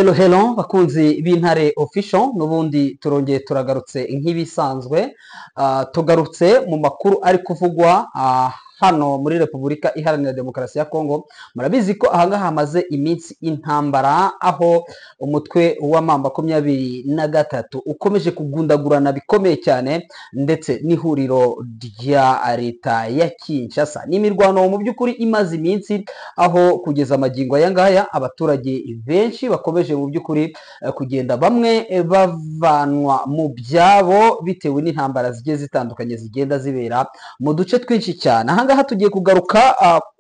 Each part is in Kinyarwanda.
Hello hello bakunzi b'Intare Official n'ubundi turongeye turagarutse nk'ibisanzwe tugarutse mu makuru ari kuvugwa hano muri Repubulika Iharanira Demokarasi ya Kongo. Murabizi ko ahangaha hamaze iminsi intambara aho umutwe wa M23 ukomeje kugundagurana bikomeye cyane ndetse n'ihuriro rya leta ya Kinshasa. N'imirwano mu by'ukuri imaze iminsi aho kugeza amagingo aya ngaya abaturage benshi bakomeje mu by'ukuri kugenda bamwe bavanwa mu byabo bitewe n'intambara zigiye zitandukanye zigenda zibera mu duce twinshi cyane. Ahangaha tugiye kugaruka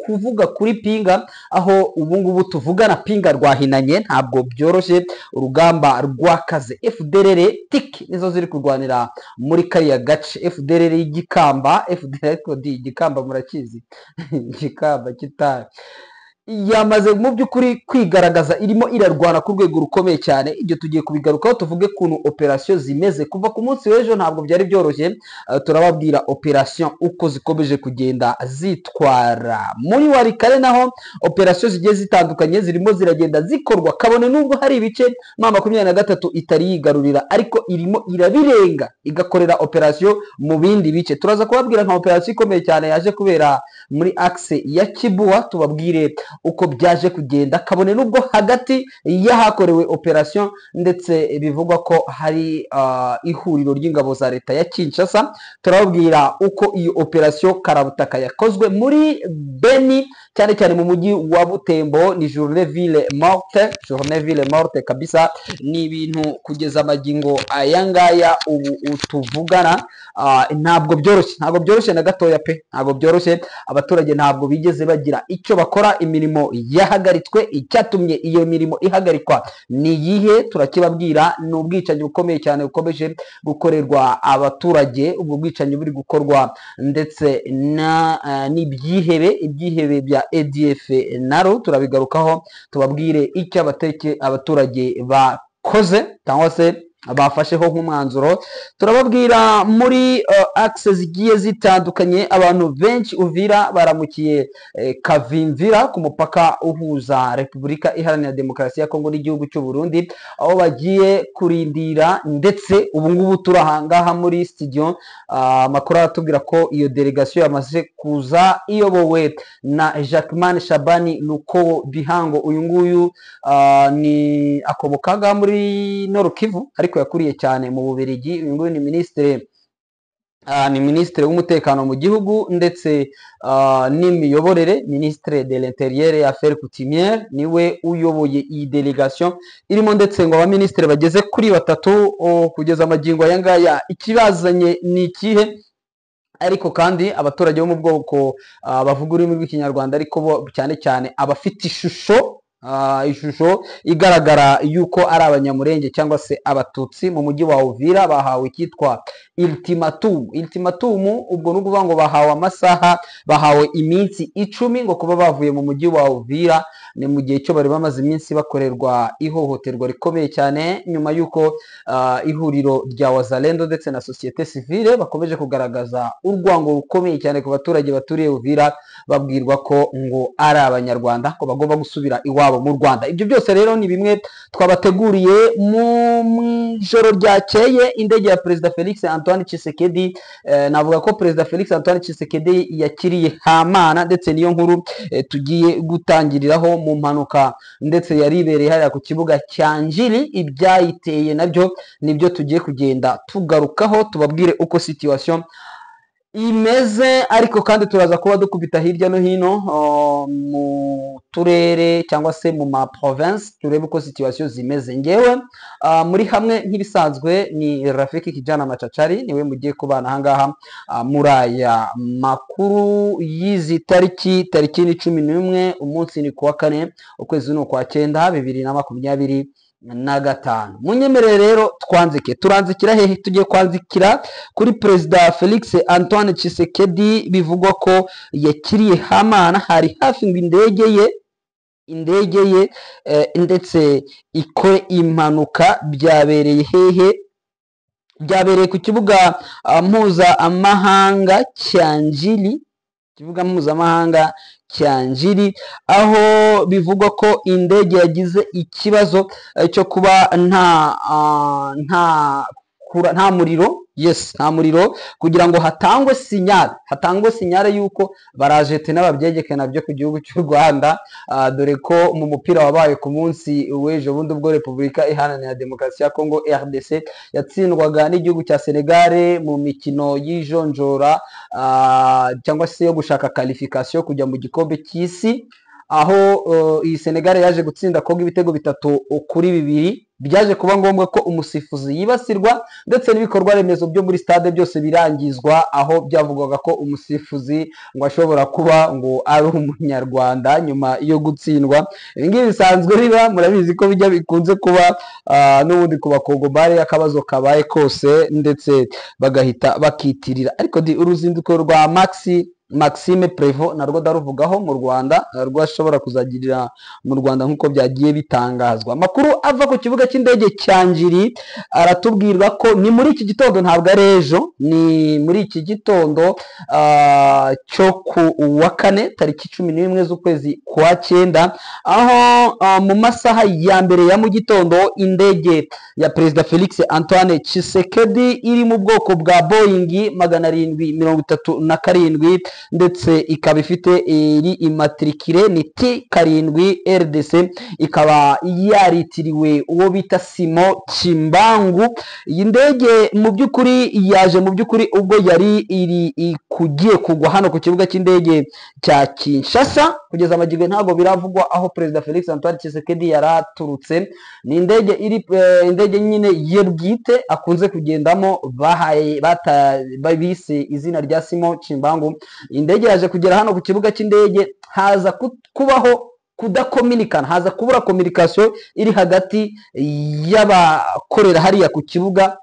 kuvuga kuri Pinga, aho ubu ngubu tuvugana Pinga rwahinanye, ntabwo byoroshye, urugamba rwakaze. FDLR tik nizo ziri kurwanira muri kariya gace. FDLR y'Igikamba, FDLR Igikamba murakizi Igikamba kitari yamaze mu by'ukuri kwigaragaza, irimo irarwana ku rwego rukomeye cyane. Ibyo tugiye kubigarukaho tuvuge kuntu operation zimeze kuva ku munsi w'ejo. Ntabwo byari byoroshye, turababwira operation uko zikomeje kugenda zitwara. Muri Warikare naho operation zigiye zitandukanye zirimo ziragenda zikorwa, kabone nubwo hari ibice M23 itari yigarurira, ariko irimo irabirenga igakorera operation mu bindi bice. Turaza kubabwira nka operation ikomeye cyane yaje kubera muri axe ya Kibua, tubabwire uko byaje kugenda, kabone nubwo hagati y'ahakorewe operation ndetse bivugwa ko hari ihuriro ry'ingabo za leta ya Kinshasa. Turababwira uko iyo operation karabutaka yakozwe muri Beni, cyane cyane mu mujyi wa Butembo. Ni journée ville morte kabisa. Ni ibintu kugeza amagingo aya ngaya ubu utuvugana ntabwo byoroshye na gatoya pe, ntabwo byoroshye. Abaturage ntabwo bigeze bagira icyo bakora, imirimo yahagaritswe. Icyatumye iyo mirimo ihagarikwa ni iyihe? Turakibabwira. Ni ubwicanyi bukomeye cyane bukomeje gukorerwa abaturage. Ubwo bwicanyi buri gukorwa ndetse n'ibyihebe bya ADF naro turabigarukaho, tubabwire icyo abaturage bakoze cyangwa se bafasheho nk'umwanzuro. Turababwira muri axe zigiye zitandukanye, abantu benshi Uvira baramukiye Kavimvira ku mupaka uhuza Repubulika Iharanira Demokarasi ya Kongo n'igihugu cy'u Burundi, aho bagiye kurindira. Ndetse ubu ngubu turahangaha muri studio, amakuru aratubwira ko iyo delegation yamaze kuza iyobowe na Jacquemin Shabani Luko Bihango. Uyu nguyu ni akomokaga muri Nord Kivu ariko yakuriye cyane mu Bubiligi. Uyu nguyu ni ministre w'umutekano mu gihugu ndetse n'imiyoborere, ministre de l'intérieur et affaires coutumières. Niwe uyoboye iyi delegation irimo ndetse ngo abaministre bageze kuri batatu kugeza amagingo aya ngaya. Ikibazanye ni ikihe? Ariko kandi abaturage bo mu bwoko bavuga ururimi rw'Ikinyarwanda, ariko bo cyane cyane abafite ishusho igaragara yuko ari Abanyamurenge cyangwa se Abatutsi mu mujyi wa Uvira bahawe icyitwa ultimatum. Ubwo n'ukuvuga ngo bahawe amasaha, bahawe iminsi 10 ngo kuba bavuye mu mujyi wa Uvira. Ni mu gihe cyo bari bamaze iminsi bakorerwa ihohoterwa rikomeye cyane, nyuma yuko ihuriro rya Wazalendo ndetse na societe civile bakomeje kugaragaza urwango rukomeye cyane ku baturage baturiye Uvira, babwirwa ko ngo ari Abanyarwanda, ko bagomba gusubira iwabo mu Rwanda. Ibyo byose rero ni bimwe twabateguriye mu ijoro ryakeye. Indege ya Perezida Felix Antoine Tshisekedi, navuga ko Perezida Felix Antoine Tshisekedi yakiriye Hamana, ndetse niyo nkuru tugiye gutangiriraho mu mpanuka ndetse yaribereye hariya ku kibuga cya Njili. Ibyayiteye nabyo nibyo tugiye kugenda tugarukaho, tubabwire uko situation imeze. Ariko kandi turaza kuba dukubita hirya no hino mu turere cyangwa se mu ma province, turebe uko situation zimeze. Ngewe muri hamwe nk'ibisanzwe ni Rafiki Kijana Machachari, niwe mugiye kubana ahangaha muri aya makuru y'izi tariki ni 11, umunsi ni kuwa 4, ukwezi ni kwa 9, 2025. Munyemerere rero turanzikira hehe? Tugiye kwanzikira kuri Perezida Felix Antoine Tshisekedi. Bivugwa ko yakiriye Hamana, hari hafi ngo indege ye ndetse ikore impanuka. Byabereye hehe? Byabereye ku kibuga mpuzamahanga cya Njili, kibuga mpuzamahanga Cyanjiri, aho bivugwa ko indege yagize ikibazo cyo kuba nta muriro, yes, nta muriro, kugira ngo hatangwe sinyare yuko barajete n'ababyegeke nabyo ku gihugu cy'u Rwanda, dore ko mu mupira wabaye ku munsi w'ejo bundi ubwo Repubulika Iharanira Demokarasi ya Kongo RDC yatsindwaga n'igihugu cya Senegal mu mikino y'ijonjora cyangwa se yo gushaka qualification kujya mu gikombe cy'isi, aho iyi Senegal yaje gutsinda Kongo ibitego 3-2, byaje kuba ngombwa ko umusifuzi yibasirwa ndetse n'ibikorwa remezo byo muri stade byose birangizwa, aho byavugwaga ko umusifuzi ngo ashobora kuba ngo ari umunyarwanda nyuma yo gutsindwa. Ibi ngibi bisanzwe biba, murabizi ko bijya bikunze kuba n'ubundi ku bakongomani akabazo kabaye kose ndetse bagahita bakitirira. Ariko uruzinduko rwa Maxime Prévost narwo daruvugaho mu Rwanda, rwashobora kuzagirira mu Rwanda nk'uko byagiye bitangazwa. Amakuru ava ku kibuga cy'indege cya Njiri aratubwirwa ko ni muri iki gitondo, ntabwo ari ejo, ni muri iki gitondo cyo ku wa kane tariki 11 z'ukwezi kwa 9, aho mu masaha ya mbere ya mu gitondo indege ya Perezida Felix Antoine Tshisekedi iri mu bwoko bwa Boeing 737 ndetse ikaba ifite iri imatrikire ni T7 RDC, ikaba yaritiriwe uwo bita Simo Chimbangu. Iyi ndege mu by'ukuri yaje ubwo yari kugiye kugwa hano ku kibuga cy'indege cya Kinshasa. Kugeza amagirwe ntabwo biravugwa aho Perezida Felix Antoine Tshisekedi yaraturutse. Ni indege nyine ye bwite akunze kugendamo, bise izina rya Simo Chimbangu. Indege yaje kugera hano ku kibuga cy'indege, haza kubaho kudakominikana, haza kubura communication iri hagati y'abakorera hariya ku kibuga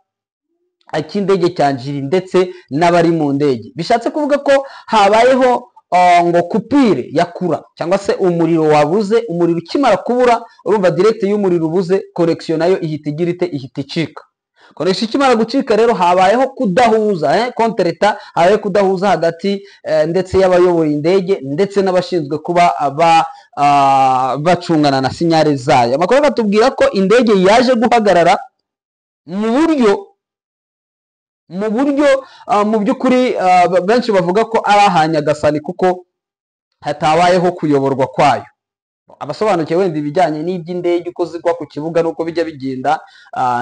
cy'indege cya Njiri ndetse n'abari mu ndege. Bishatse kuvuga ko habayeho ngo kupire yakura cyangwa se umuriro wabuze. Umuriro ukimara kubura, urumva direct y'umuriro ubuze, connection nayo ihita icika. Connection ikimara gucika rero habayeho kudahuza kontreta, habayeho kudahuza hagati ndetse y'abayoboye indege ndetse n'abashinzwe kuba bacungana na sinyare zayo. Amakuru atubwira ko indege yaje guhagarara mu buryo mu by'ukuri benshi bavuga ko ari ahanyagasani kuko hatabayeho kuyoborwa kwayo. Abasobanukiwe wenda ibijyanye n'iby'indege uko zigwa ku kibuga nuko bijya bigenda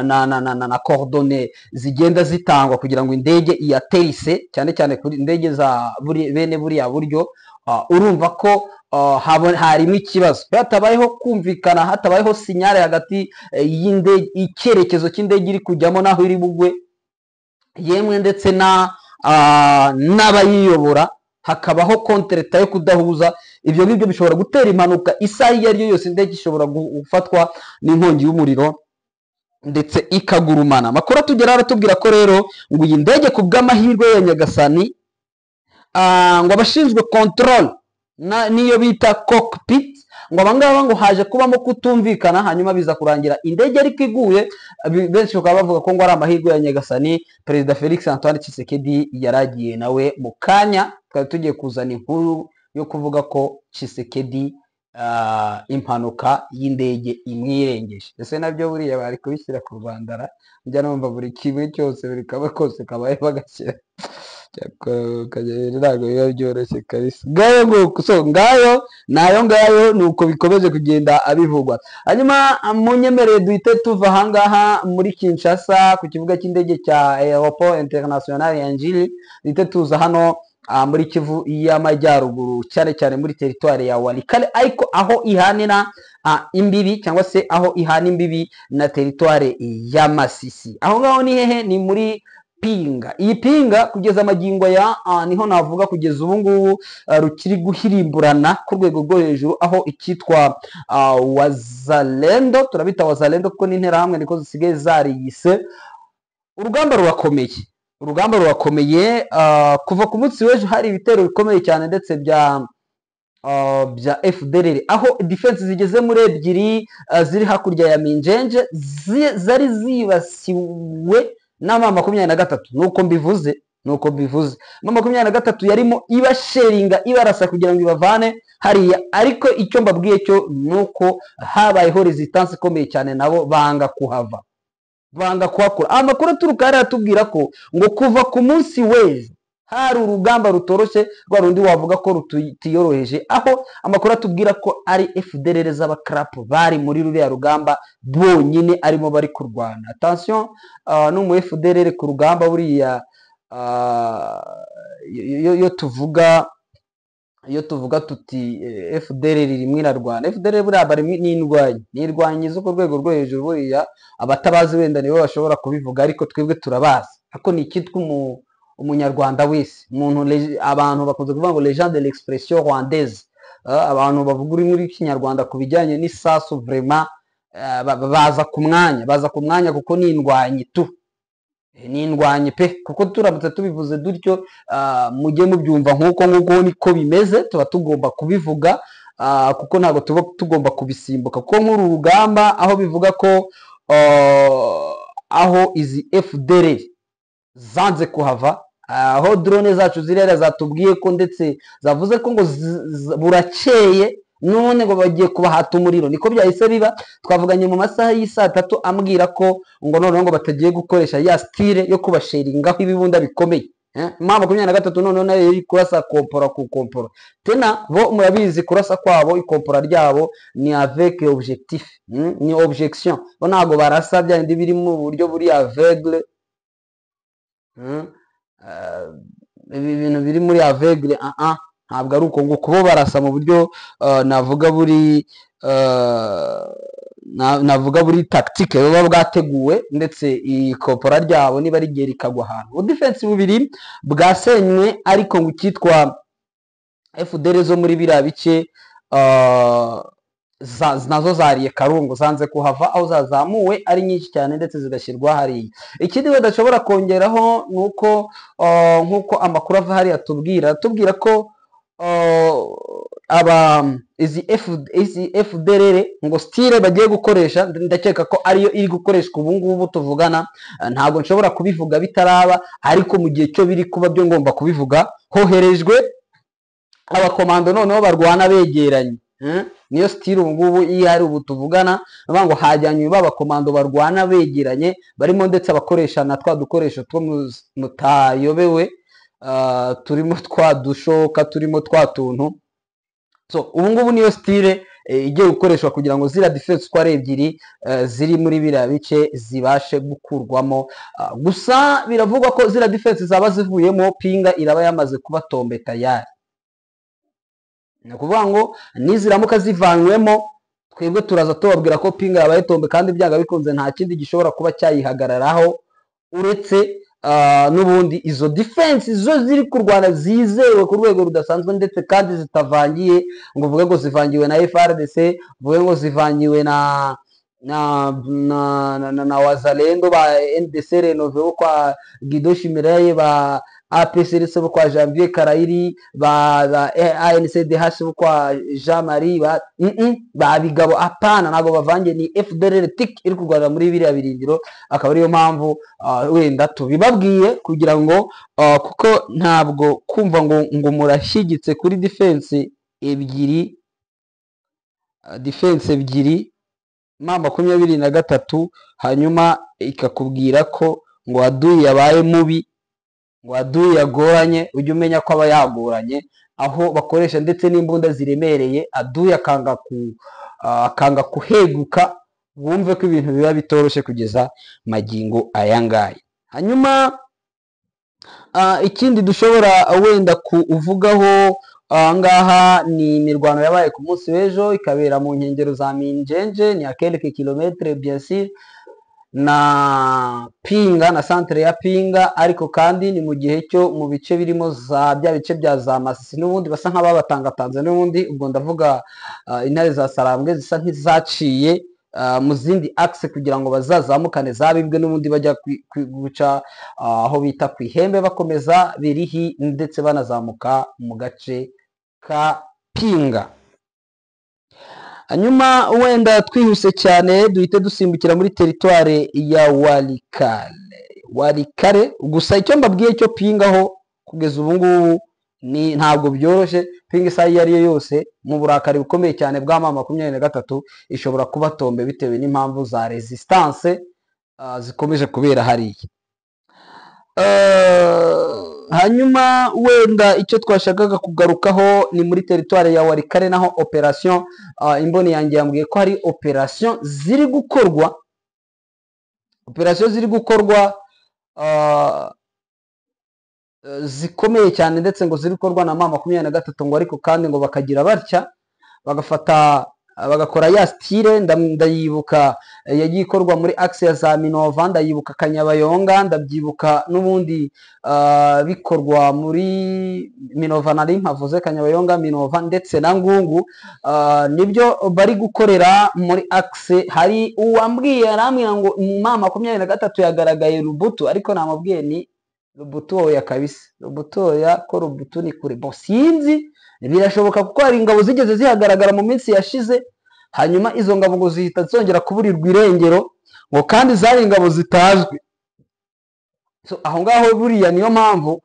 na coordonnées zigenda zitangwa kugira ngo indege iyaterise, cyane cyane kuri indege za bene buriya buryo, urumva ko harimo ikibazo. Hatabayeho kumvikana, hatabayeho sinyare hagati y'indege, icyerekezo cy'indege iri kujyamo naho iri bugwe, yemwe ndetse n'abayiyobora, hakabaho kontreta yo kudahuza. Ibyo ngibyo bishobora gutera impanuka isaha iyo ari yo yose. Indege ishobora gufatwa n'inkongi y'umuriro ndetse ikagurumana. Amakuru atugera aratubwira ko rero ngo iyi ndege ku bw'amahirwe ya nyagasani, ngo abashinzwe control niyo bita cockpit, ngo abangaba ngo haje kubamo kutumvikana, hanyuma biza kurangira indege ariko iguye. Benshi bakaba bavuga ko ngo ari amahirwe ya nyagasani. Perezida Felix Antoine Tshisekedi yaragiye nawe mu kanya, twari tugiye kuzana inkuru yo kuvuga ko Tshisekedi impanuka y'indege imwirengeje. Ese nabyo buriya bari kubishyira ku Rwanda, njya numva buri kimwe cyose buri kaba kose kabaye bagashyira ntabwo biba byoroshye kabisa. Ngayo nayo nuko bikomeje kugenda abivugwa. Hanyuma munyemerere duhite tuva ahangaha muri Kinshasa ku kibuga cy'indege cya Aéroport International ya Njiri, duhite tuza hano muri Kivu y'Amajyaruguru, cyane cyane muri teritwari ya Walikale, ariko aho ihanira imbibi cyangwa se aho ihana imbibi na teritwari ya Masisi. Aho ngaho ni hehe? Ni muri Pinga. Iyi Pinga kugeza amagingo ya niho navuga kugeza ubu ngubu rukiri guhirimburana ku rwego rwo hejuru, aho ikitwa Wazalendo, turabita Wazalendo kuko n'interahamwe niko zisigaye zariyise. Urugamba rurakomeye, kuva ku munsi w'ejo hari ibitero bikomeye cyane ndetse bya FDLR, aho defense zigeze muri ebyiri ziri hakurya ya Minjenje zari zibasiwe na M23. nuko mbivuze M23 yarimo ibasheringa ibarasa kugira ngo ibavane hariya, ariko icyo mbabwiye cyo nuko habayeho resistance ikomeye cyane, nabo banga kuhava, banga kuhakora. Amakuru aturuka hariya atubwira ko ngo kuva ku munsi w'ejo hari urugamba rutoroshye rwa rundi wavuga ko rutiyoroheje, aho amakuru atubwira ko ari FDLR z'abakrapu bari muri ruriya rugamba bonyine arimo bari kurwana. Attention, n'umu FDLR ku rugamba buriya iyo tuvuga tuti FDLR rimwe irarwana, FDLR buriya bari n'indwanyi zo ku rwego rwo hejuru, buriya abatabazi wenda nibo bashobora kubivuga, ariko twebwe turabazi. Ako ni ikitwa umunyarwanda wese, abantu bakunze kuvuga ngo les gens de l'expression rwandaise, abantu bavuga ururimi rw'ikinyarwanda ku bijyanye n'isasu, vraiment baza ku mwanya kuko ni indwanyi tu, ni indwanyi pe, kuko turamutse tubivuze dutyo mujye mubyumva nk'uko niko bimeze, tuba tugomba kubivuga kuko ntabwo tuba tugomba kubisimbuka, kuko nk'uru rugamba aho bivuga ko aho izi FDLR zanze kuhava, aho drone zacu zirera zatubwiye ko ndetse zavuze ko ngo burakeye none ngo bagiye kubahata umuriro, niko byahise biba. Twavuganye mu masaha y'isa 3 ambwira ko ngo noneho ngo batagiye gukoresha ya style yo kubasheringaho ibibunda bikomeye. Mama 23 noneho nayo iri kurasa kompora ku kompora, tena bo murabizi kurasa kwabo ikompora ryabo ni avec objectif, ni objection, bo ntago barasa bya ndi biri mu buryo buri aveugle, ibi bintu biri muri aveugle, ntabwo ari uko ngo kubo barasa mu buryo navuga buri tactique baba bwateguwe, ndetse ikopora ryabo niba rigera ikagwa ahantu. Defense bubiri bwasenywe, ariko ngo cyitwa FDLR zo muri biriya bice nazo zariye karungu, zanze kuhava, aho zazamuwe ari nyinshi cyane ndetse zigashyirwa hariya. Ikindi badashobora kongeraho nuko nkuko amakuru ava hariya tubwira ko izi FDLR ngo style bagiye gukoresha, ndakeka ko ariyo iri gukoreshwa ubu ngubu tuvugana, ntabwo nshobora kubivuga bitaraba, ariko mu gihe cyo biri kuba byo ngomba kubivuga. Hoherejwe abakomando noneho barwana begeranye, niyo style ubu ngubu ihari ubu tuvugana, ngo hajyanywe b'abakomando barwana begeranye, barimo ndetse abakoresha na twa dukoresho two mutayobewe, turimo twa dushoka, turimo twa tuntu. So ubu ngubu niyo style igiye gukoreshwa kugira ngo zira defense uko ari ebyiri ziri muri biriya bice zibashe gukurwamo. Gusa biravugwa ko zira defense zaba zivuyemo, pinga iraba yamaze kuba tombe tayari. Ni ukuvuga ngo niziramuka zivanywemo, twebwe turaza tubabwira ko pinga yabaye tombe, kandi byanga bikunze nta kindi gishobora kuba cyayihagararaho uretse n'ubundi izo defense zo ziri kurwana zizewe ku rwego rudasanzwe, ndetse kandi zitavangiye ngo uvuge ngo zivangiwe na FRDC, uvuge ngo zivangiwe na wazalendo ba NDC Renove bo kwa Guido Shimiraye, ba APCRC bo kwa Janvier Karayiri, ba ANCDH bo kwa Jean Marie, ba bigabo apana, nago bavangiye, ni FDLR tik iri kurwana muri biriya birindiro. Akaba ariyo mpamvu wenda tubibabwiye kugira ngo kuko ntabwo kumva ngo murashyigitse kuri defense ebyiri mama 23 hanyuma ikakubwira ko ngo aduye yabaye mubi, ngo aduye yagoranye, ujye umenya ko aba yagoranye, aho bakoresha ndetse n'imbunda ziremereye, aduye akanga kuheguka, wumve ko ibintu biba bitoroshye kugeza magingo aya ngaya. Hanyuma ikindi dushobora wenda kuvugaho ngaha ni imirwano yabaye ku munsi w'ejo, ikabera mu nkengero za Minjenje, ni quelques kilomètres bien sûr na Pinga, na centre ya Pinga, ariko kandi ni mu gihe cyo mu bice birimo za bya bice bya za Masisi, n'ubundi basa nk'ababatangatanze, n'ubundi ubwo ndavuga intare za Sarambwe zisa nk'izaciye mu zindi axe kugira ngo bazazamukane zabibwe, n'ubundi bajya guca aho bita ku ihembe, bakomeza Birihi ndetse banazamuka mu gace ka Pinga. Hanyuma wenda twihuse cyane duhite dusimbukira muri teritware ya Walikale. Gusa icyo mbabwiye cyo Pingaho kugeza ubu ngubu ntabwo byoroshye. Ping isaha iyo ariyo yose mu burakari bukomeye cyane bwa M23 ishobora kuba tombe bitewe n'impamvu za resistance zikomeje kubera hariya. Hanyuma wenda icyo twashakaga kugarukaho ni muri teritwari ya Walikale, naho operation imboni yanjye yambwiye ko hari operation ziri gukorwa zikomeye cyane, ndetse ngo ziri gukorwa na M23 ngo ariko kandi ngo bakagira batya bagakora ya style. Ndayibuka yagiye ikorwa muri axe ya za Minova, ndayibuka Kanyabayonga, ndabyibuka n'ubundi bikorwa muri Minova, nari mpavuze Kanyabayonga, Minova ndetse na Ngungu. Nibyo bari gukorera muri axe. Hari uwambwiye arambwira ngo M23 yagaragaye Rubutu, ariko namubwiye ni Rubutu oya kabisa, Rubutu oya, ko Rubutu ni kure bo sinzi. Birashoboka kuko hari ingabo zigeze zihagaragara mu minsi yashize, hanyuma izo ngabo ngo zihita zongera kuburirwa irengero, ngo kandi zari ingabo zitazwi. Aho ngaho buriya niyo mpamvu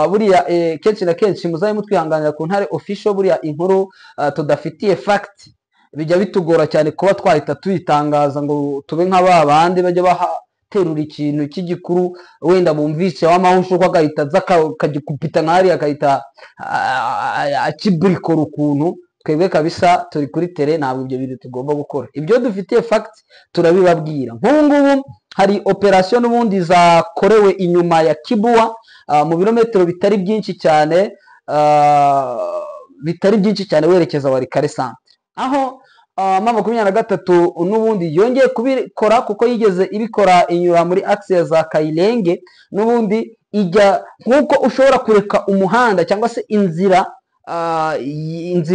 buriya kenshi na kenshi muzaye mutwihanganira ku Ntare Official, buriya inkuru tudafitiye fact bijya bitugora cyane kuba twahita tuyitangaza ngo tube nk'aba bandi bajya baterura ikintu cy'igikuru wenda bumvise w'amahusho ko agahita akagikupita nk'ari akahita akibrikora ukuntu. Twebwe kabisa turi kuri tere, ntabwo ibyo bintu tugomba gukora. Ibyo dufitiye fact turabibabwira. Nk'ubu ngubu hari operation n'ubundi zakorewe inyuma ya Kibua mu birometero bitari byinshi cyane werekeza Walikale centre, aho M23 n'ubundi yongeye kubikora kuko yigeze ibikora inyura muri axe za Kayilenge. N'ubundi ijya nk'uko ushobora kureka umuhanda cyangwa se inzira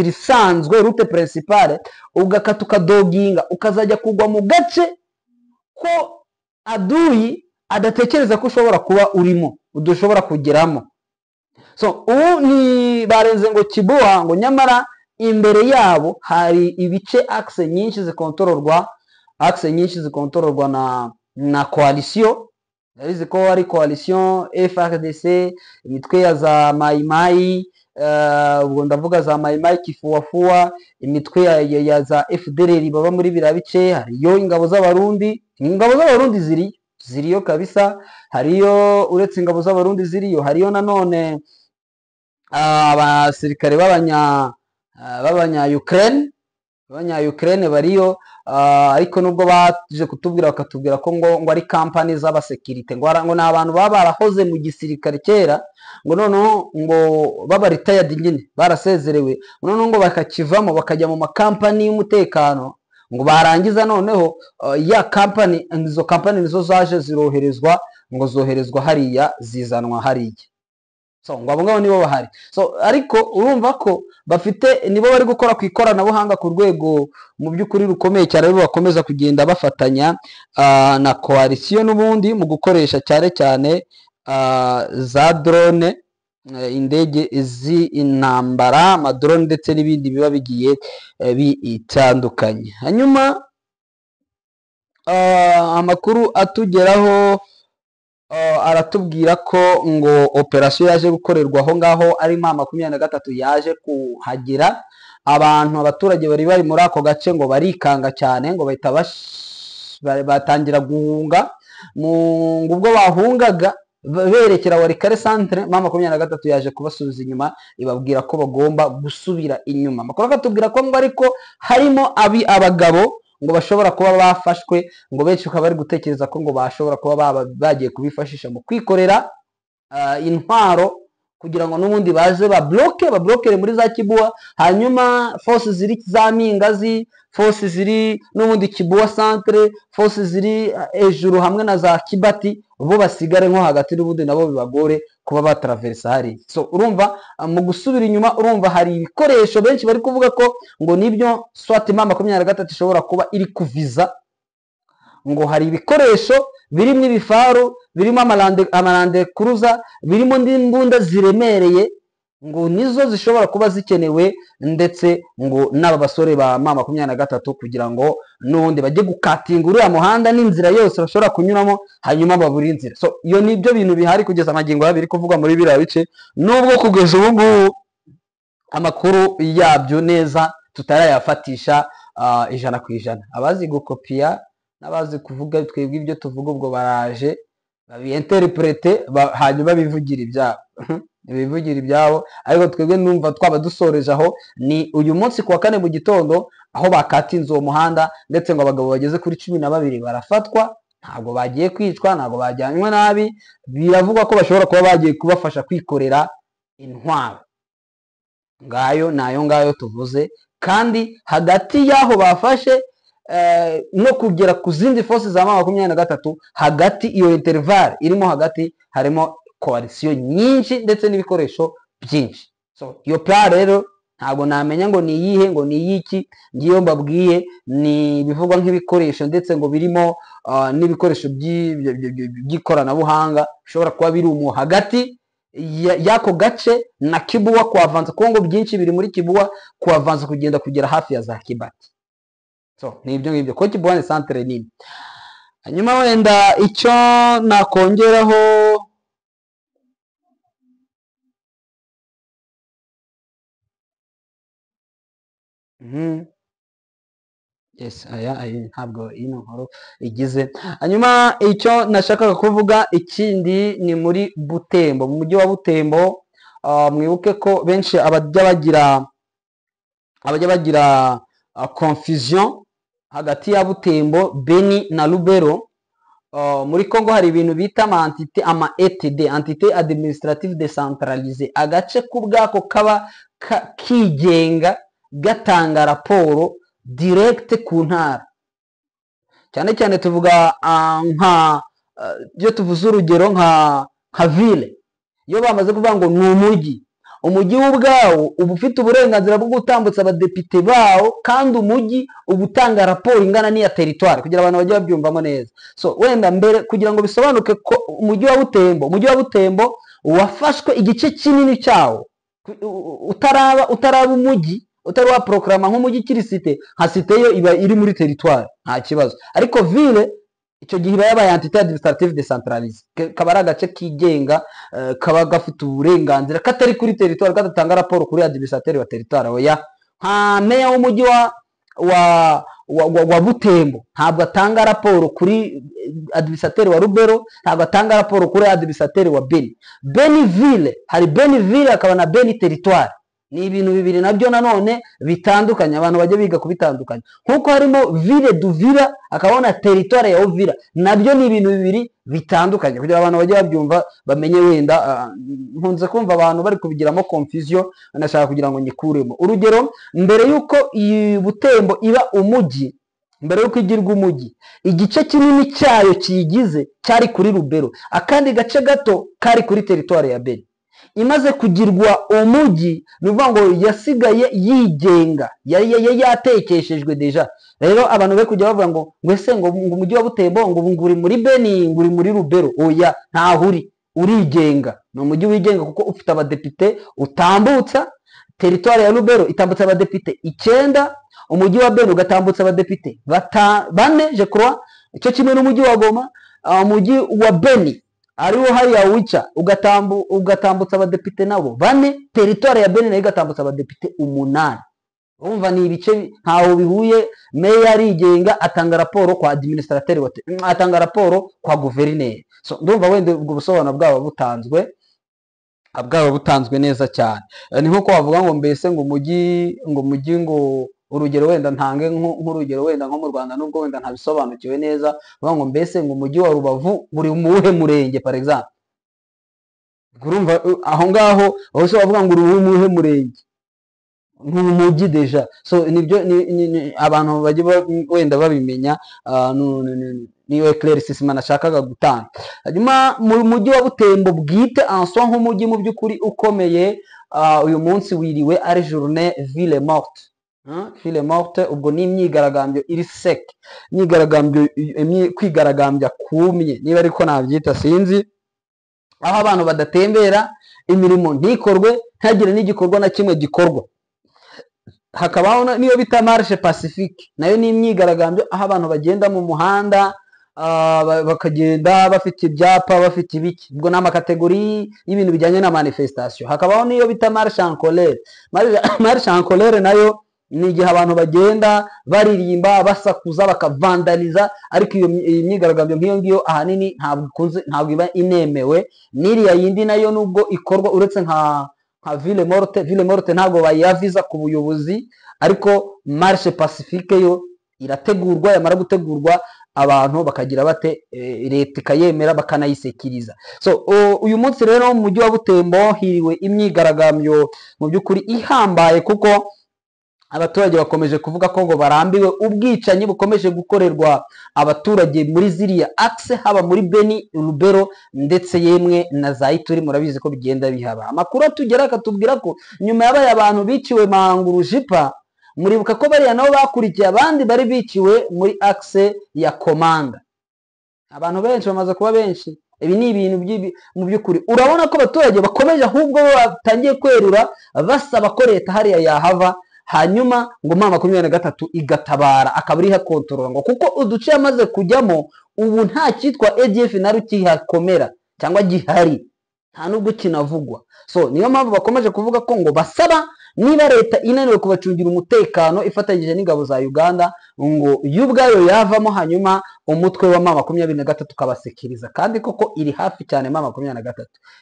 isanzwe route principale, ugakata ukadoginga ukazajya kugwa mu gace ko aduyi adatekereza ko ushobora kuba urimo, udushobora kugeramo. Ubu ni barenze ngo Kibua, ngo nyamara imbere yabo hari ibice axe nyinshi zikontororwa na coalition. Yarize ko ari coalition FARDC, imitwe ya za Maimai, ubwo ndavuga za Maimai Kifuafua, imitwe ya za FDLR baba muri biriya bice. Hariyo ingabo z'Abarundi, ziriyo kabisa. Hariyo uretse ingabo z'Abarundi ziriyo, hariyo nanone abasirikare b'abanya Ukraine bariyo. Ariko nubwo baje bakatubwira ko ngo ari company z'abasekirite, ngo ni abantu baba barahoze mu gisirikare kera, ngo noneho ngo baba retired nyine barasezerewe, noneho ngo bakakivamo bakajya mu makampani y'umutekano, ngo barangiza noneho ya company, izo company nizo zaje zoherezwa hariya, zizanwa hariya. Ngo abo ngabo nibo bahari. Ariko urumva ko nibo bari gukora ku ikoranabuhanga ku rwego mu by'ukuri rukomeye cyane, rero bakomeza kugenda bafatanya na coalition n'ubundi mu gukoresha cyane za drone, indege z'intambara, amadrone ndetse n'ibindi biba bigiye bitandukanye. Hanyuma amakuru atugeraho aratubwira ko ngo operation yaje gukorerwa aho ngaho ari M23 yaje kuhagera. Abaturage bari muri ako gace ngo barikanga cyane, ngo bahita batangira guhunga. Ubwo bahungaga berekera Walikale centre, M23 yaje kubasubiza inyuma, ibabwira ko bagomba gusubira inyuma. Amakuru akatubwira ko ngo ariko harimo abagabo ngo bashobora kuba bafashwe, ngo benshi ukaba bari gutekereza ko ngo bashobora kuba bagiye kubifashisha mu kwikorera intwaro kugira ngo n'ubundi baze bablokere muri za Kibua. Hanyuma force ziri za Mingazi, force ziri n'ubundi Kibua centre, force ziri ejuru hamwe na za Kibati, bo basigare nko hagati, n'ubundi nabo bibagore kuba batraversa hari. Urumva mu gusubira inyuma, urumva hari ibikoresho benshi bari kuvuga ko ngo nibyo swat M23 ishobora kuba iri kuviza. Ngo hari ibikoresho birimo ibifaru, birimo amarande cruiser, birimo n'imbunda ziremereye ngo nizo zishobora kuba zikenewe ndetse ngo n'aba basore ba M23 kugira ngo n'ubundi bajye gukatinga uriya muhanda n'inzira yose bashobora kunyuramo hanyuma babura inzira. So iyo nibyo bintu bihari kugeza amagingo abiri kuvuga muri biriya bice, nubwo kugeza ubu ngubu amakuru yabyo neza tutarayafatisha ijana ku ijana. Abazi gukopiya n'abazi kuvuga twebwe ibyo tuvuga ubwo baraje babiinterprete hanyuma bivugira ibyabo bivugira ibyabo, ariko twebwe numva twaba dusoreje aho ni uyu munsi kuwa kane mu gitondo aho bakatinze uwo muhanda, ndetse ngo abagabo bageze kuri 12 barafatwa, ntabwo bagiye kwicwa, ntabwo bajyanywe nabi, biravugwa ko bashobora kuba bagiye kubafasha kwikorera intwaro. Ngayo tuvuze, kandi hagati y'aho bafashe no kugera ku zindi forces za M23, hagati iyo interval irimo hagati harimo coalition nyinshi ndetse n'ibikoresho byinshi. So iyo plan rero ntabwo namenya ngo ni iyihe ngo ni iyiki, ngiyo mbabwiye ni bivugwa nk'ibikoresho ndetse ngo birimo n'ibikoresho by'ikoranabuhanga bishobora kuba biri mu hagati yako gace na Kibuwa kuavanza, kuko ngo byinshi biri muri Kibuwa kuavanza kugera hafi ya za Kibati. So ni ibyo ngibyo ko Kibuwa ni centre nini. Hanyuma wenda icyo nakongeraho yes, aya ntabwo ino nkuru igize. Hanyuma icyo nashakaga kuvuga ikindi ni muri Butembo, mu mujyi wa Butembo. Mwibuke ko benshi abajya bagira confusion hagati ya Butembo, Beni na Lubero. Muri Congo hari ibintu bita ama ETD, entité administrative décentralisée, agace kubwako kaba kigenga gatanga raporo direct ku ntara. Cyane cyane tuvuga nka byo tuvuze urugero nka ville, iyo bamaze kuvuga ngo ni umujyi w'ubwawo uba ufite uburenganzira bwo gutambutsa abadepite bawo, kandi umujyi uba utanga raporo ingana n'iya territoire, kugira abantu bajye babyumvamo neza. So wenda mbere kugira ngo bisobanuke ko umujyi wa Butembo wafashwe igice kinini cyawo utaraba umujyi, utari wa proclama nk'umujyi kiri site, nka site yo iba iri muri territoire nta kibazo, ariko ville icyo gihe yabaye entité administrative décentralisée, kaba ari agace kigenga kaba gafite uburenganzira katari kuri territoire, kadatanga raporo kuri administrateur wa territoire. Oya, nka meya w'umujyi wa Butembo ntabwo atanga raporo kuri administrateur wa Rubero, ntabwo atanga raporo kuri administrateur wa Beni ville. Hari Beni ville akaba na Beni territoire, ni ibintu bibiri nabyo nanone bitandukanye, abantu bajya biga kubitandukanya. Nkuko harimo ville d'Uvira akabona territoire ya Uvira, nabyo ni ibintu bibiri bitandukanye, kugira abantu bajye babyumva bamenye. Wenda nkunze kumva abantu bari kubigiramo confusion, nashaka kugira ngo nyikuremo urugero. Mbere yuko iyi Butembo iba umujyi, mbere yuko igirwa umujyi, igice kinini cyayo kiyigize cyari kuri Rubero, akandi gace gato kari kuri territoire ya Beni. Imaze kugirwa umujyi, nuvuga ngo yasigaye yigenga, yari yatekeshejwe deja. Rero abantu be kujya bavuga ngo ese ngo umujyi wa Butembo ngo nguri muri Beni nguri muri Rubero, oya, ntaho urigenga. Ni umujyi wigenga kuko ufite abadepite utambutsa. Territoire ya Rubero itambutsa abadepite 9, umujyi wa Beni ugatambutsa abadepite 4 je crois, icyo kimwe n'umujyi wa Goma. Umujyi wa Beni ariwo hariya wica ugatambutsa abadepite nabo 4, territoire ya Beni nayo igatambutsa abadepite 8. Urumva ni ibice ntaho bihuye. Meya arigenga, atanga raporo kwa administrateur, atanga raporo kwa guverineri. So ndumva wenda ubwo busobanuro bwabo butanzwe neza cyane. Ni nko wavuga ngo mbese ngo umujyi ngo urugero wenda ntange nk'urugero wenda nko mu Rwanda, nubwo wenda ntabisobanukiwe neza, bavuga ngo mbese ngo umujyi wa Rubavu uri mu wuhe murenge par exemple. Urumva aho ngaho bose bavuga ngo uri mu wuhe murenge, nk'umujyi deja. So nibyo abantu bajye wenda babimenya. Niyo eclaircissement nashakaga gutanga. Hanyuma mu mujyi wa Butembo bwite answa nk'umujyi mu by'ukuri ukomeye, uyu munsi wiriwe ari journée ville morte. Ville morte ubwo ni imyigaragambyo iri sec, kwigaragambya kumye, niba ariko nabyita sinzi, aho abantu badatembera, imirimo ntikorwe, ntihagire n'igikorwa na kimwe gikorwa. Hakabaho niyo bita marche pacifique, nayo ni imyigaragambyo aho abantu bagenda mu muhanda bakagenda bafite ibyapa, bafite ibiki, ubwo ni amakategori y'ibintu bijyanye na manifestation. Hakabaho niyo bita marche en colère. Marche en colère nayo ni igihe abantu bagenda baririmba, basakuza, bakavandaliza, ariko iyo myigaragambyo nk'iyo ngiyo ahanini ntabwo iba inemewe. N'iriya yindi nayo nubwo ikorwa, uretse nka ville morte ntabwo bayaviza ku buyobozi, ariko marche pacifique yo irategurwa, yamara gutegurwa abantu bakagira bate, leta ikayemera bakanayisekiriza. So uyu munsi rero mu mujyi wa Butembo hiriwe imyigaragambyo mu by'ukuri ihambaye, kuko abaturage bakomeje kuvuga ko ngo barambiwe ubwicanyi bukomeje gukorerwa abaturage muri ziriya axe, haba muri Beni, Lubero ndetse yemwe na za Ituri. Murabizi ko bigenda bihaba. Amakuru atugera akatubwira ko nyuma y'abaya abantu biciwe Mahanguru Jipa, muribuka ko bariya nabo bakurikiye abandi bari biciwe muri axe ya Komanda. Abantu benshi bamaze kuba benshi. Ibi ni ibintu mu by'ukuri urabona ko abaturage bakomeje, ahubwo batangiye kwerura basaba ko leta hariya yahava, hanyuma ngo M23 igatabara, akaba ari hakontorora, ngo kuko uduce yamaze kujyamo ubu nta cyitwa ADF na rukihakomera cyangwa gihari, nta nubwo kinavugwa. So niyo mpamvu bakomeje kuvuga ko ngo basaba niba leta inaniwe kubacungira umutekano ifatanyije n'ingabo za Uganda, ngo y'ubwayo yavamo, hanyuma umutwe wa M23 ukabasekiriza. Kandi koko iri hafi cyane M23.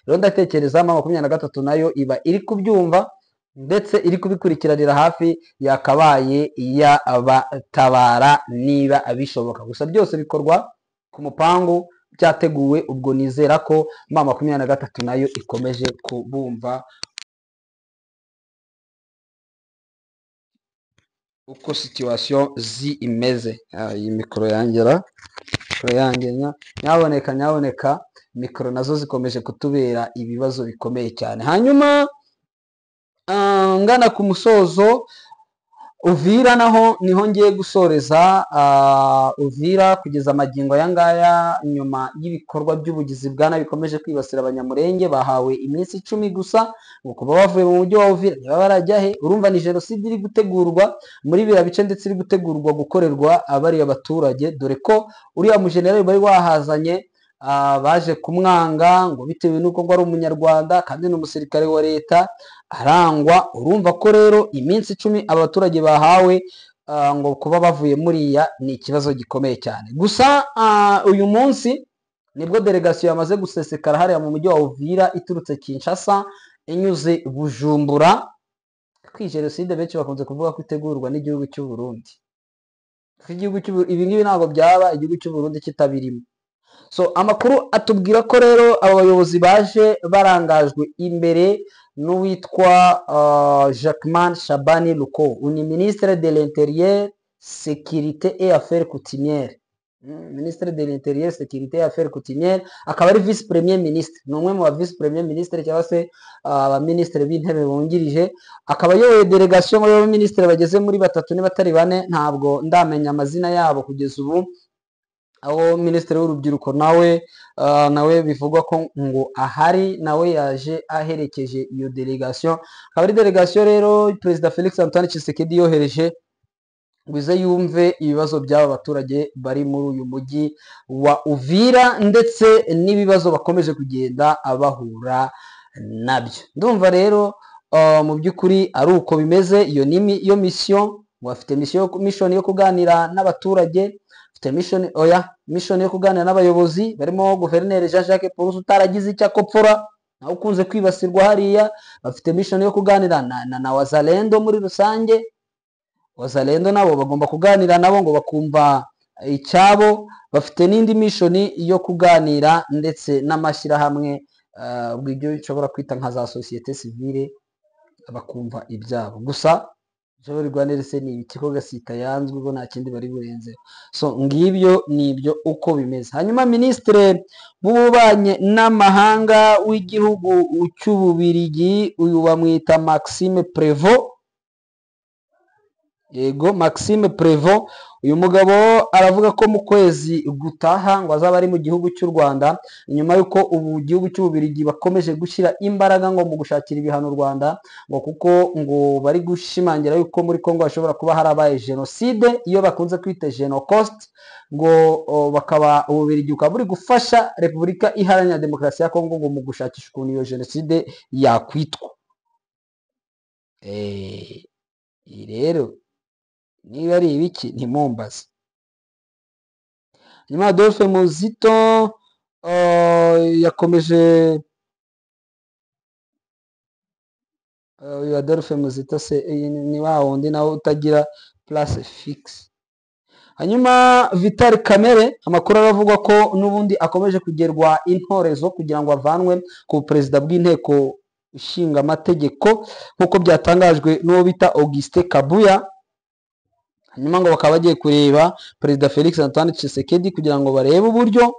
Rero ndatekereza M23 nayo iba iri kubyumva ndetse iri kubikurikiranira hafi, yakabaye yabatabara niba abishoboka. Gusa byose bikorwa ku mupangu byateguwe, ubwo nizera ko M23 nayo ikomeje kubumva uko situation imeze. Iyi mikoro yangera nyaboneka mikoro nazo zikomeje kutubera ibibazo bikomeye cyane. Hanyuma ngana ku musozo, Uvira naho niho ngiye gusoreza. Uvira kugeza amagingo aya ngaya, nyuma y'ibikorwa by'ubugizi bwa nabi bikomeje kwibasira abanyamurenge, bahawe iminsi 10 gusa ngo kuba bavuye mu mujyi wa Uvira niba barajya he. Urumva ni jenoside iri gutegurwa muri biriya bice, ndetse iri gutegurwa gukorerwa abari abaturage, dore ko uriya mujenerali bari wahazanye baje kumwanga ngo bitewe n'uko ngo ari umunyarwanda kandi ni umusirikare wa leta arangwa. Urumva ko rero iminsi 10 abaturage bahawe ngo kuba bavuye muriya ni ikibazo gikomeye cyane. Gusa uyu munsi nibwo delegation yamaze gusesekara hariya mu mujyi wa Uvira iturutse Kinshasa inyuze Bujumbura. Kwi jenoside benshi bakunze kuvuga ko itegurwa n'igihugu cy'u Burundi. Ibi ngibi ntabwo byaba igihugu cy'u Burundi kitabirimo. So amakuru atubwira ko rero abayobozi baje barangajwe imbere n'uwitwa Jacquemain Shabani Luko, ni ministre de l'Intérieur, Sécurité et Affaires coutumières. Ministre de l'Intérieur, Sécurité et Affaires coutumières, akaba ari vice premier ministre, ni umwe mu ba vice premier ministre cyangwa se abaministre b'intebe bungirije. Akaba yoye delegation y'abaministre bageze muri 3 ni batari 4, ntabwo ndamenya amazina yabo kugeza ubu. Aho ministre w'urubyiruko nawe bivugwa ko ngo ahari, nawe yaje aherekeje iyo delegation. Akaba ari delegation rero Perezida Felix Antoine Tshisekedi yohereje ngwize yumve ibibazo by'aba baturage bari muri uyu mujyi wa Uvira, ndetse n'ibibazo bakomeje kugenda abahura nabyo. Ndumva rero mu by'ukuri ari uko bimeze. Iyo mission bafite mission yo kuganira n'abaturage, mission yo kuganira n'abayobozi barimo Guverineri Jean-Jacques Purusi utaragize icyo akopfora nawe ukunze kwibasirwa hariya. Bafite mission yo kuganira na Wazalendo muri rusange. Wazalendo nabo bagomba kuganira nabo ngo bakumva icyabo. Bafite n'indi mission yo kuganira ndetse n'amashyirahamwe bw'ibyo nshobora kwita nka za société civile, bakumva ibyabo. Gusa Jabari Rwanda se ni ibitiko gasita yanzwe ngo nta kindi bari burenze. So ngibyo nibyo uko bimeze. Hanyuma ministre w'ububanye n'amahanga w'igihugu cy'Ububirigi, uyu bamwita Maxime Prévost, yego Maxime Prevot uyu mugabo aravuga ko mu kwezi gutaha ngo azaba ari mu gihugu cy'u Rwanda nyuma y'uko ubu gihugu cy'Ububiligi bakomeje gushyira imbaraga ngo mu gushakira ibihano u Rwanda ngo kuko ngo bari gushimangira yuko muri Kongo hashobora kuba harabaye jenoside iyo bakunze kwita Genocost ngo bakaba Ububiligi bukaba buri gufasha Repubulika Iharanira Demokarasi ya Kongo ngo mu gushakisha ukuntu iyo jenoside yakwitwa. Iyi rero niba ari ibiki ntimumbaze. Nyuma Adolphe Muzito yakomeje Adolphe Muzito se ni wa wundi nawe utagira place fixe. Hanyuma Vital Kamerhe amakuru aravuga ko n'ubundi akomeje kugerwa intorezo kugira ngo avanwe ku perezida bw'inteko ishinga amategeko nk'uko byatangajwe n'uwo bita Augustin Kabuya. Hanyuma ngo bakaba bagiye kureba perezida Felix Antoine Tshisekedi kugira ngo barebe uburyo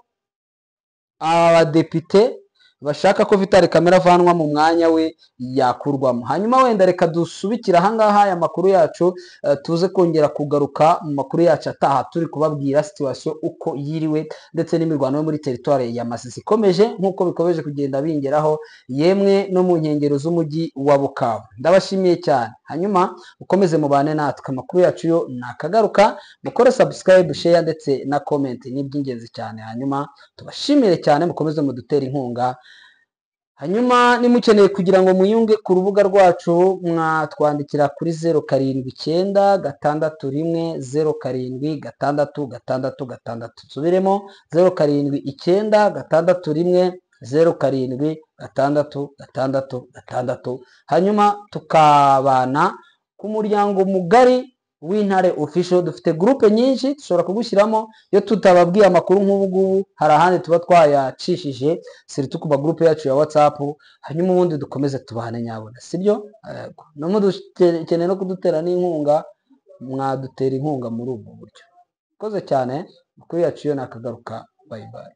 abadepite bashaka ko Vital Kamerhe avanwa mu mwanya we yakurwamo. Hanyuma wenda reka dusubikira ahangaha aya makuru yacu tuze kongera kugaruka mu makuru yacu ataha turi kubabwira situation uko yiriwe ndetse n'imirwano yo muri teritware ya Masisi ikomeje nk'uko bikomeje kugenda bingeraho yemwe no mu nkengero z'umujyi wa Bukavu. Ndabashimiye cyane, hanyuma ukomeze mubane natwe, amakuru yacu yo nakagaruka, mukore subscribe, share ndetse na comment, ni by'ingenzi cyane. Hanyuma tubashimire cyane, mukomeze mudutera inkunga. Hanyuma nimukeneye kugira ngo muyunge ku rubuga rwacu mwatwandikira kuri 0791070666. Subiremo 0791070666. Hanyuma tukabana ku muryango mugari w'Intare Official. Dufite groupe nyinshi dushobora kugushyiramo iyo tutababwiye amakuru nk'ubu ngubu, hari ahandi tuba twayacishije siritu ku groupe yacu ya WhatsApp. Hanyuma ubundi dukomeze tubane nyabona, sibyo? No mudukeneye no kudutera n'inkunga, mwadutera inkunga muri ubu buryo. Koze cyane, amakuru yacu yo nakagaruka. Bye bye.